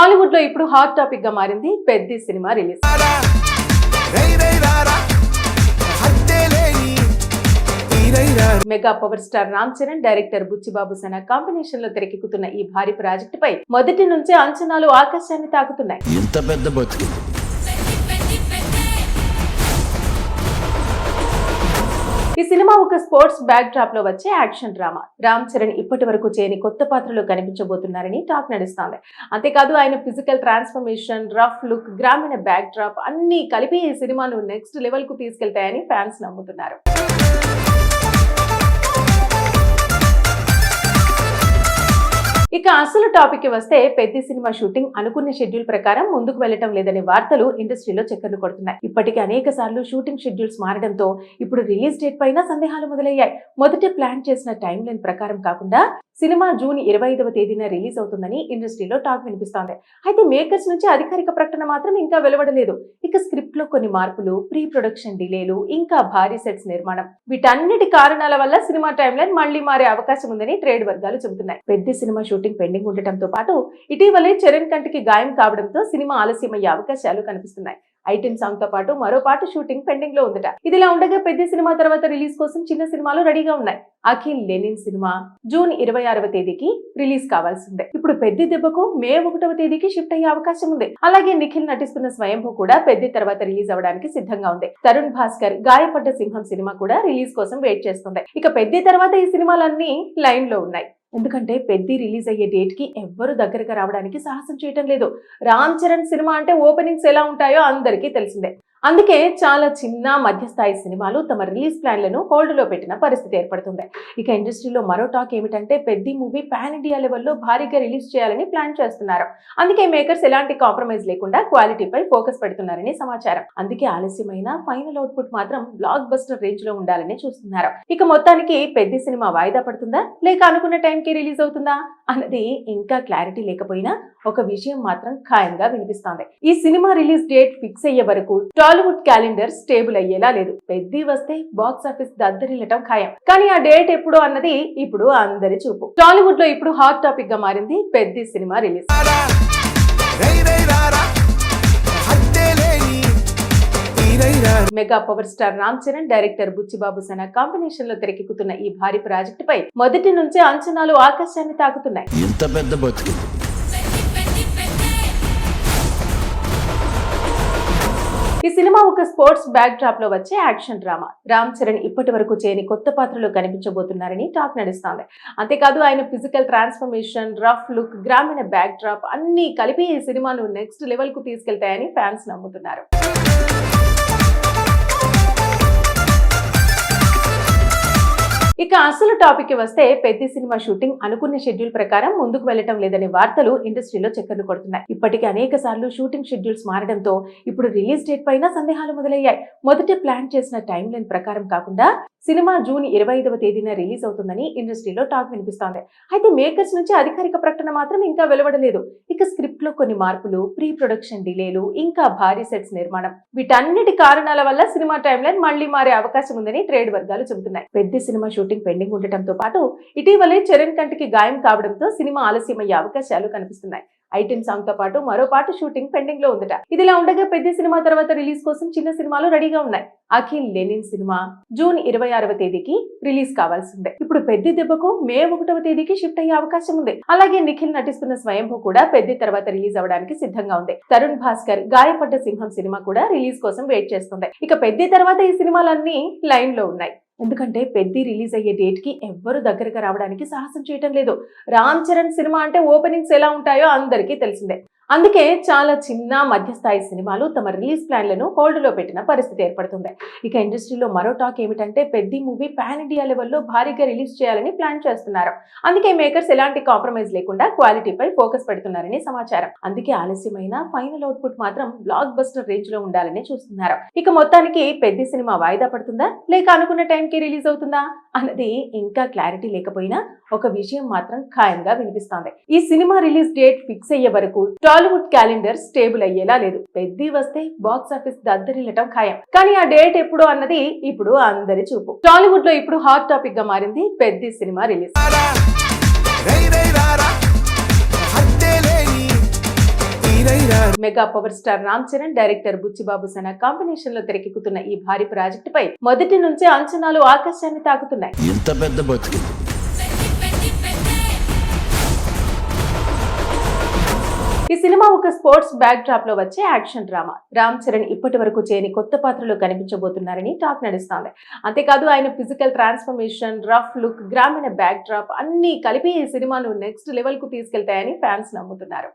టాలీవుడ్ లో ఇప్పుడు hot topic గా మారింది Peddi cinema release. Mega power star Ram Charan, director Buchibabu Sana combination లో తెరకెక్కుతున్న ఈ భారీ ప్రాజెక్టు పై మొదటి నుంచే అంచనాలు ఆకాశాన్ని తాకుతున్నాయి. ఇంత పెద్ద బతుకు ఈ సినిమా ఒక స్పోర్ట్స్ బ్యాక్ డ్రాప్ లో వచ్చే యాక్షన్ డ్రామా. రామ్ చరణ్ ఇప్పటి వరకు చేయని కొత్త పాత్రలో కనిపించబోతున్నారని టాక్ నడుస్తోంది. అంతేకాదు ఆయన ఫిజికల్ ట్రాన్స్ఫర్మేషన్, రఫ్ లుక్, గ్రామీణ బ్యాక్ డ్రాప్ అన్ని కలిపి ఈ సినిమాను నెక్స్ట్ లెవెల్ కు తీసుకెళ్తాయని ఫ్యాన్స్ నమ్ముతున్నారు. ఇక అసలు టాపిక్ కి వస్తే పెద్ది సినిమా షూటింగ్ అనుకున్న షెడ్యూల్ ప్రకారం ముందుకు వెళ్లటం లేదనే వార్తలు ఇండస్ట్రీలో చక్కర్లు కొడుతున్నాయి. ఇప్పటికే అనేక సార్లు షూటింగ్ షెడ్యూల్స్ మారడంతో ఇప్పుడు రిలీజ్ డేట్ పైన సందేహాలు మొదలయ్యాయి. మొదట ప్లాన్ చేసిన టైం లైన్ ప్రకారం కాకుండా సినిమా జూన్ 25వ తేదీన రిలీజ్ అవుతుందని ఇండస్ట్రీలో టాక్ వినిపిస్తోంది. అయితే మేకర్స్ నుంచి అధికారిక ప్రకటన మాత్రం ఇంకా వెలువడలేదు. ఇక స్క్రిప్ట్ లో కొన్ని మార్పులు, ప్రీ ప్రొడక్షన్ డిలేలు, ఇంకా భారీ సెట్స్ నిర్మాణం, వీటన్నిటి కారణాల వల్ల సినిమా టైం లైన్ మళ్లీ మారే అవకాశం ఉందని ట్రేడ్ వర్గాలు చెబుతున్నాయి. పెద్ద సినిమా షూటింగ్ పెండింగ్ ఉండటంతో పాటు ఇటీవలే చరణ్ కంటికి గాయం కావడంతో సినిమా ఆలస్యమయ్యే అవకాశాలు కనిపిస్తున్నాయి. ఐటెం సాంగ్ తో పాటు మరో పాట షూటింగ్ పెండింగ్ లో ఉందట. ఇదిలా ఉండగా పెద్ద సినిమా తర్వాత రిలీజ్ కోసం చిన్న సినిమాలు రెడీగా ఉన్నాయి. అఖిల్ లెనిన్ సినిమా జూన్ 26వ తేదీకి రిలీజ్ కావాల్సిందే. ఇప్పుడు పెద్ద దెబ్బకు మే 1వ తేదీకి షిఫ్ట్ అయ్యే అవకాశం ఉంది. అలాగే నిఖిల్ నటిస్తున్న స్వయంభూ కూడా పెద్ద తర్వాత రిలీజ్ అవడానికి సిద్ధంగా ఉంది. తరుణ్ భాస్కర్ గాయపడ్డ సింహం సినిమా కూడా రిలీజ్ కోసం వెయిట్ చేస్తుంది. ఇక పెద్ద తర్వాత ఈ సినిమాలన్నీ లైన్ లో ఉన్నాయి. ఎందుకంటే పెద్ది రిలీజ్ అయ్యే డేట్ కి ఎవ్వరు దగ్గరగా రావడానికి సాహసం చేయటం లేదు. రామ్ చరణ్ సినిమా అంటే ఓపెనింగ్స్ ఎలా ఉంటాయో అందరికీ తెలిసిందే. అందుకే చాలా చిన్న మధ్యస్థాయి సినిమాలు తమ రిలీజ్ ప్లాన్లను హోల్డ్ లో పెట్టిన పరిస్థితి ఏర్పడుతుంది. ఇక ఇండస్ట్రీలో మరో టాక్ ఏమిటంటే పెద్ది మూవీ పాన్ ఇండియా లెవెల్లో భారీగా రిలీజ్ చేయాలని ప్లాన్ చేస్తున్నారు. అందుకే మేకర్స్ ఎలాంటి కాంప్రమైజ్ లేకుండా క్వాలిటీపై ఫోకస్ పెడుతున్నారని సమాచారం. అందుకే ఆలస్యమైన ఫైనల్ అవుట్పుట్ మాత్రం బ్లాక్ బస్టర్ రేంజ్ లో ఉండాలని చూస్తున్నారు. ఇక మొత్తానికి పెద్ద సినిమా వాయిదా పడుతుందా లేక అనుకున్న టైంకి రిలీజ్ అవుతుందా అన్నది ఇంకా క్లారిటీ లేకపోయినా ఒక విషయం మాత్రం ఖాయంగా వినిపిస్తోంది. ఈ సినిమా రిలీజ్ డేట్ ఫిక్స్ అయ్యే వరకు టాలీవుడ్ క్యాలెండర్ స్టేబుల్ అయ్యేలా లేదు. పెద్ది వస్తే బాక్స్ ఆఫీస్ దద్దరిల్లటం ఖాయం. కానీ ఆ డేట్ ఎప్పుడు అన్నది ఇప్పుడు అందరి చూపు. టాలీవుడ్ లో ఇప్పుడు హాట్ టాపిక్ గా మారింది Peddi cinema release. Mega power star Ram Charan, director Buchibabu Sana combination లో తెరకెక్కుతున్న ఈ భారీ ప్రాజెక్టు పై మొదటి నుంచే అంచనాలు ఆకాశాన్ని తాకుతున్నాయి. ఇంత పెద్ద బతుకు ఈ సినిమా ఒక స్పోర్ట్స్ బ్యాక్ డ్రాప్ లో వచ్చే యాక్షన్ డ్రామా. రామ్ చరణ్ ఇప్పటి వరకు చేయని కొత్త పాత్రలో కనిపించబోతున్నారని టాక్ నడుస్తోంది. అంతేకాదు ఆయన ఫిజికల్ ట్రాన్స్ఫర్మేషన్, రఫ్ లుక్, గ్రామీణ బ్యాక్ డ్రాప్ అన్ని కలిపి ఈ సినిమాను నెక్స్ట్ లెవెల్ కు తీసుకెళ్తాయని ఫ్యాన్స్ నమ్ముతున్నారు. ఇక అసలు టాపిక్ కి వస్తే పెద్ద సినిమా షూటింగ్ అనుకున్న షెడ్యూల్ ప్రకారం ముందుకు వెళ్లటం లేదనే వార్తలు ఇండస్ట్రీలో చక్కర్లు కొడుతున్నాయి. ఇప్పటికే అనేక సార్లు షూటింగ్ షెడ్యూల్స్ మారడంతో ఇప్పుడు రిలీజ్ డేట్ పైన సందేహాలు మొదలయ్యాయి. మొదట ప్లాన్ చేసిన టైం లైన్ ప్రకారం కాకుండా సినిమా జూన్ 25వ తేదీన రిలీజ్ అవుతుందని ఇండస్ట్రీలో టాక్ వినిపిస్తోంది. అయితే మేకర్స్ నుంచి అధికారిక ప్రకటన మాత్రం ఇంకా వెలువడలేదు. ఇక స్క్రిప్ట్ లో కొన్ని మార్పులు, ప్రీ ప్రొడక్షన్ డిలేలు, ఇంకా భారీ సెట్స్ నిర్మాణం, వీటన్నిటి కారణాల వల్ల సినిమా టైం లైన్ మళ్లీ మారే అవకాశం ఉందని ట్రేడ్ వర్గాలు చెబుతున్నాయి. పెద్ద సినిమా షూటింగ్ పెండింగ్ ఉండటంతో పాటు ఇటీవలే చరణ్ కంటికి గాయం కావడంతో సినిమా ఆలస్యమయ్యే అవకాశాలు కనిపిస్తున్నాయి. ఐటెం సాంగ్ తో పాటు మరో పాట షూటింగ్ పెండింగ్ లో ఉందట. ఇదిలా ఉండగా పెద్ద సినిమా తర్వాత రిలీజ్ కోసం చిన్న సినిమాలు రెడీగా ఉన్నాయి. అఖిల్ లెనిన్ సినిమా జూన్ 26వ తేదీకి రిలీజ్ కావాల్సిందే. ఇప్పుడు పెద్ద దెబ్బకు మే 1వ తేదీకి షిఫ్ట్ అయ్యే అవకాశం ఉంది. అలాగే నిఖిల్ నటిస్తున్న స్వయంభూ కూడా పెద్ద తర్వాత రిలీజ్ అవడానికి సిద్ధంగా ఉంది. తరుణ్ భాస్కర్ గాయపడ్డ సింహం సినిమా కూడా రిలీజ్ కోసం వెయిట్ చేస్తుంది. ఇక పెద్ద తర్వాత ఈ సినిమాలన్నీ లైన్ లో ఉన్నాయి. ఎందుకంటే పెద్ది రిలీజ్ అయ్యే డేట్ కి ఎవ్వరు దగ్గరగా రావడానికి సాహసం చేయటం లేదు. రామ్ చరణ్ సినిమా అంటే ఓపెనింగ్స్ ఎలా ఉంటాయో అందరికీ తెలిసిందే. అందుకే చాలా చిన్న మధ్యస్థాయి సినిమాలు తమ రిలీజ్ ప్లాన్లను హోల్డ్ లో పెట్టిన పరిస్థితి ఏర్పడుతుంది. ఇక ఇండస్ట్రీలో మరో టాక్ ఏమిటంటే పెద్ది మూవీ పాన్ ఇండియా లెవెల్లో భారీగా రిలీజ్ చేయాలని ప్లాన్ చేస్తున్నారు. అందుకే మేకర్స్ ఎలాంటి కాంప్రమైజ్ లేకుండా క్వాలిటీపై ఫోకస్ పెడుతున్నారని సమాచారం. అందుకే ఆలస్యమైన ఫైనల్ అవుట్పుట్ మాత్రం బ్లాక్ బస్టర్ రేంజ్ లో ఉండాలని చూస్తున్నారు. ఇక మొత్తానికి పెద్ద సినిమా వాయిదా పడుతుందా లేక అనుకున్న టైంకి రిలీజ్ అవుతుందా అన్నది ఇంకా క్లారిటీ లేకపోయినా ఒక విషయం మాత్రం ఖాయంగా వినిపిస్తోంది. ఈ సినిమా రిలీజ్ డేట్ ఫిక్స్ అయ్యే వరకు టాలీవుడ్ క్యాలెండర్ స్టేబుల్ అయ్యేలా లేదు. పెద్ది వస్తే బాక్స్ ఆఫీస్ దద్దరిల్లటం ఖాయం. కానీ ఆ డేట్ ఎప్పుడు అన్నది ఇప్పుడు అందరి చూపు. టాలీవుడ్ లో ఇప్పుడు హాట్ టాపిక్ గా మారింది Peddi cinema release. Mega power star Ram Charan, director Buchibabu Sana combination లో తెరకెక్కుతున్న ఈ భారీ ప్రాజెక్టుపై మొదటి నుంచే అంచనాలు ఆకాశాన్ని తాకుతున్నాయి. ఇంత పెద్ద బతుకింది. ఈ సినిమా ఒక స్పోర్ట్స్ బ్యాక్ డ్రాప్ లో వచ్చే యాక్షన్ డ్రామా. రామ్ చరణ్ ఇప్పటి వరకు చేయని కొత్త పాత్రలో కనిపించబోతున్నారని టాక్ నడుస్తోంది. అంతేకాదు ఆయన ఫిజికల్ ట్రాన్స్ఫర్మేషన్, రఫ్ లుక్, గ్రామీణ బ్యాక్ డ్రాప్ అన్ని కలిపి ఈ సినిమాను నెక్స్ట్ లెవెల్ కు తీసుకెళ్తాయని ఫ్యాన్స్ నమ్ముతున్నారు.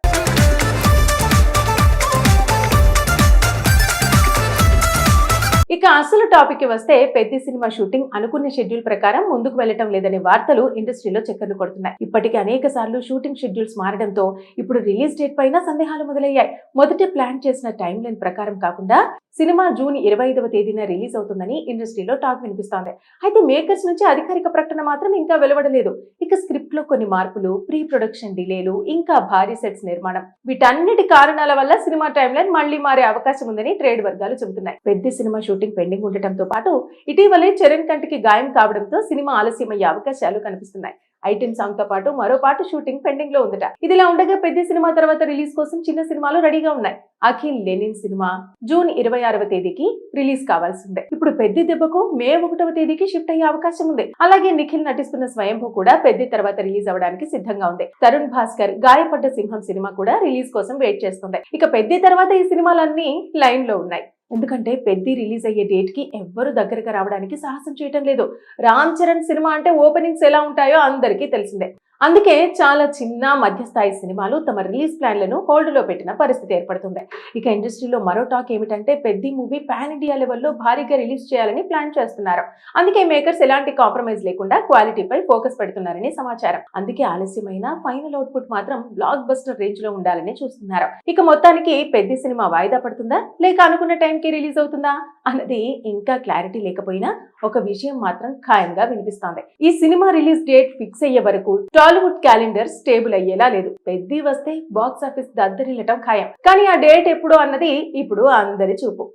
ఇక అసలు టాపిక్ కి వస్తే పెద్ది సినిమా షూటింగ్ అనుకున్న షెడ్యూల్ ప్రకారం ముందుకు వెళ్లటం లేదనే వార్తలు ఇండస్ట్రీలో చక్కర్లు కొడుతున్నాయి. ఇప్పటికే అనేక సార్లు షూటింగ్ షెడ్యూల్స్ మారడంతో ఇప్పుడు రిలీజ్ డేట్ పైన సందేహాలు మొదలయ్యాయి. మొదట ప్లాన్ చేసిన టైం లైన్ ప్రకారం కాకుండా సినిమా జూన్ 25వ తేదీన రిలీజ్ అవుతుందని ఇండస్ట్రీలో టాక్ వినిపిస్తోంది. అయితే మేకర్స్ నుంచి అధికారిక ప్రకటన మాత్రం ఇంకా వెలువడలేదు. ఇక స్క్రిప్ట్ లో కొన్ని మార్పులు, ప్రీ ప్రొడక్షన్ డిలేలు, ఇంకా భారీ సెట్స్ నిర్మాణం, వీటన్నిటి కారణాల వల్ల సినిమా టైం లైన్ మళ్లీ మారే అవకాశం ఉందని ట్రేడ్ వర్గాలు చెబుతున్నాయి. పెద్ద సినిమా షూటింగ్ పెండింగ్ ఉండటంతో పాటు ఇటీవలే చరణ్ కంటికి గాయం కావడంతో సినిమా ఆలస్యమయ్యే అవకాశాలు కనిపిస్తున్నాయి. ఐటెం సాంగ్ తో పాటు మరో పాట షూటింగ్ పెండింగ్ లో ఉందట. ఇదిలా ఉండగా పెద్ద సినిమా తర్వాత రిలీజ్ కోసం చిన్న సినిమాలు రెడీగా ఉన్నాయి. అఖిల్ లెనిన్ సినిమా జూన్ 26వ తేదీకి రిలీజ్ కావాల్సిందే. ఇప్పుడు పెద్ద దెబ్బకు మే 1వ తేదీకి షిఫ్ట్ అయ్యే అవకాశం ఉంది. అలాగే నిఖిల్ నటిస్తున్న స్వయంభూ కూడా పెద్ద తర్వాత రిలీజ్ అవ్వడానికి సిద్ధంగా ఉంది. తరుణ్ భాస్కర్ గాయపడ్డ సింహం సినిమా కూడా రిలీజ్ కోసం వెయిట్ చేస్తుంది. ఇక పెద్ద తర్వాత ఈ సినిమాలన్నీ లైన్ లో ఉన్నాయి. ఎందుకంటే పెద్ది రిలీజ్ అయ్యే డేట్ కి ఎవ్వరు దగ్గరగా రావడానికి సాహసం చేయటం లేదు. రామ్ చరణ్ సినిమా అంటే ఓపెనింగ్స్ ఎలా ఉంటాయో అందరికీ తెలిసిందే. అందుకే చాలా చిన్న మధ్యస్థాయి సినిమాలు తమ రిలీజ్ ప్లాన్లను హోల్డ్ లో పెట్టిన పరిస్థితి ఏర్పడుతుంది. ఇక ఇండస్ట్రీలో మరో టాక్ ఏమిటంటే పెద్ది మూవీ పాన్ ఇండియా లెవెల్లో భారీగా రిలీజ్ చేయాలని ప్లాన్ చేస్తున్నారు. అందుకే మేకర్స్ ఎలాంటి కాంప్రమైజ్ లేకుండా క్వాలిటీపై ఫోకస్ పెడుతున్నారని సమాచారం. అందుకే ఆలస్యమైన ఫైనల్ అవుట్పుట్ మాత్రం బ్లాక్ బస్టర్ రేంజ్ లో ఉండాలని చూస్తున్నారు. ఇక మొత్తానికి పెద్ది సినిమా వాయిదా పడుతుందా లేక అనుకున్న టైంకి రిలీజ్ అవుతుందా అన్నది ఇంకా క్లారిటీ లేకపోయినా ఒక విషయం మాత్రం ఖాయంగా వినిపిస్తోంది. ఈ సినిమా రిలీజ్ డేట్ ఫిక్స్ అయ్యే వరకు టాలీవుడ్ క్యాలెండర్ స్టేబుల్ అయ్యేలా లేదు. పెద్ది వస్తే బాక్స్ ఆఫీస్ దద్దరిల్లటం ఖాయం. కానీ ఆ డేట్ ఎప్పుడు అన్నది ఇప్పుడు అందరి చూపు.